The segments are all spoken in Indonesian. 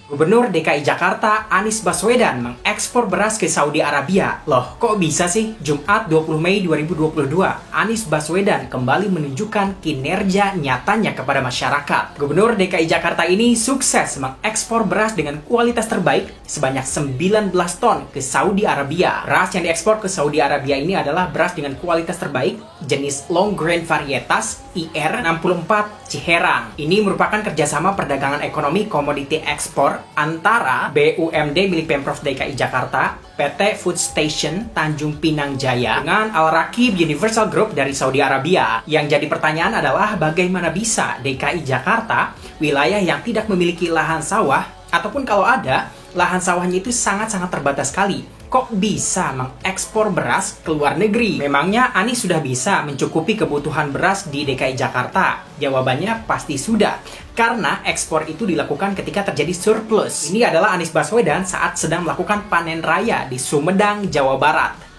Gubernur DKI Jakarta Anies Baswedan mengekspor beras ke Saudi Arabia. Loh, kok bisa sih? Jumat 20 Mei 2022, Anies Baswedan kembali menunjukkan kinerja nyatanya kepada masyarakat. Gubernur DKI Jakarta ini sukses mengekspor beras dengan kualitas terbaik sebanyak 19 ton ke Saudi Arabia. Beras yang diekspor ke Saudi Arabia ini adalah beras dengan kualitas terbaik jenis long grain varietas IR64 Ciherang. Ini merupakan kerjasama perdagangan ekonomi komoditi ekspor antara BUMD milik Pemprov DKI Jakarta, PT Food Station Tanjung Pinang Jaya, dengan Al-Rakib Universal Group dari Saudi Arabia. Yang jadi pertanyaan adalah bagaimana bisa DKI Jakarta, wilayah yang tidak memiliki lahan sawah, ataupun kalau ada, lahan sawahnya itu sangat-sangat terbatas sekali, kok bisa mengekspor beras ke luar negeri? Memangnya Anies sudah bisa mencukupi kebutuhan beras di DKI Jakarta? Jawabannya pasti sudah, karena ekspor itu dilakukan ketika terjadi surplus. Ini adalah Anies Baswedan saat sedang melakukan panen raya di Sumedang, Jawa Barat.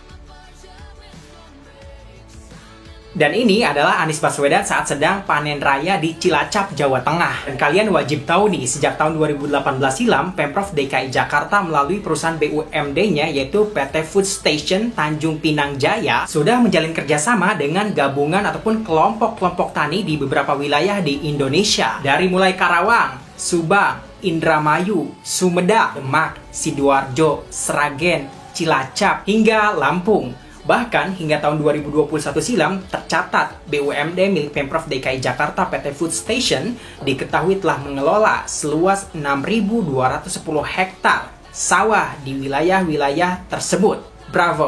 Dan ini adalah Anies Baswedan saat sedang panen raya di Cilacap, Jawa Tengah. Dan kalian wajib tahu nih, sejak tahun 2018 silam, Pemprov DKI Jakarta melalui perusahaan BUMD-nya yaitu PT Food Station Tanjung Pinang Jaya sudah menjalin kerjasama dengan gabungan ataupun kelompok-kelompok tani di beberapa wilayah di Indonesia. Dari mulai Karawang, Subang, Indramayu, Sumedang, Demak, Sidoarjo, Sragen, Cilacap, hingga Lampung. Bahkan hingga tahun 2021 silam tercatat BUMD milik Pemprov DKI Jakarta PT Food Station diketahui telah mengelola seluas 6.210 hektar sawah di wilayah-wilayah tersebut. Bravo!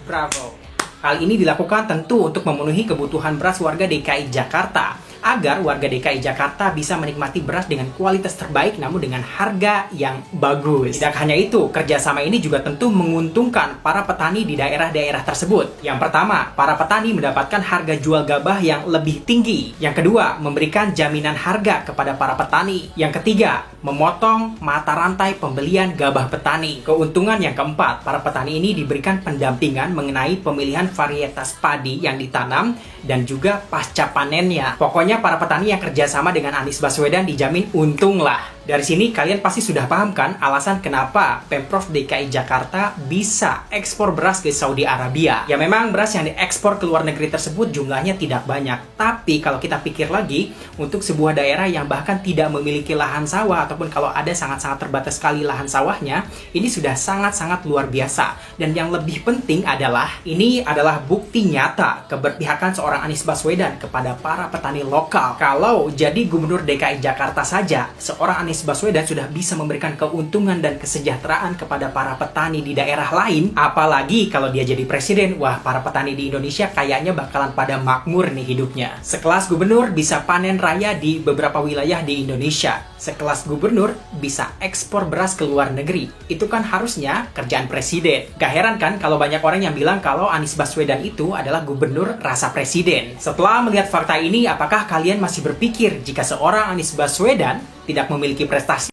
Bravo! Hal ini dilakukan tentu untuk memenuhi kebutuhan beras warga DKI Jakarta, agar warga DKI Jakarta bisa menikmati beras dengan kualitas terbaik namun dengan harga yang bagus. Tidak hanya itu, kerjasama ini juga tentu menguntungkan para petani di daerah-daerah tersebut. Yang pertama, para petani mendapatkan harga jual gabah yang lebih tinggi. Yang kedua, memberikan jaminan harga kepada para petani. Yang ketiga, memotong mata rantai pembelian gabah petani. Keuntungan yang keempat, para petani ini diberikan pendampingan mengenai pemilihan varietas padi yang ditanam dan juga pasca panennya. Pokoknya para petani yang kerjasama dengan Anies Baswedan dijamin untung lah. Dari sini kalian pasti sudah paham kan alasan kenapa Pemprov DKI Jakarta bisa ekspor beras ke Saudi Arabia. Ya memang beras yang diekspor ke luar negeri tersebut jumlahnya tidak banyak. Tapi kalau kita pikir lagi, untuk sebuah daerah yang bahkan tidak memiliki lahan sawah, ataupun kalau ada sangat-sangat terbatas sekali lahan sawahnya, ini sudah sangat-sangat luar biasa. Dan yang lebih penting adalah, ini adalah bukti nyata keberpihakan seorang Anies Baswedan kepada para petani lokal. Kalau jadi Gubernur DKI Jakarta saja, seorang Anies Baswedan sudah bisa memberikan keuntungan dan kesejahteraan kepada para petani di daerah lain, apalagi kalau dia jadi presiden, wah para petani di Indonesia kayaknya bakalan pada makmur nih hidupnya. Sekelas gubernur bisa panen raya di beberapa wilayah di Indonesia. Sekelas gubernur bisa ekspor beras ke luar negeri. Itu kan harusnya kerjaan presiden. Gak heran kan kalau banyak orang yang bilang kalau Anies Baswedan itu adalah gubernur rasa presiden. Setelah melihat fakta ini, apakah kalian masih berpikir jika seorang Anies Baswedan tidak memiliki prestasi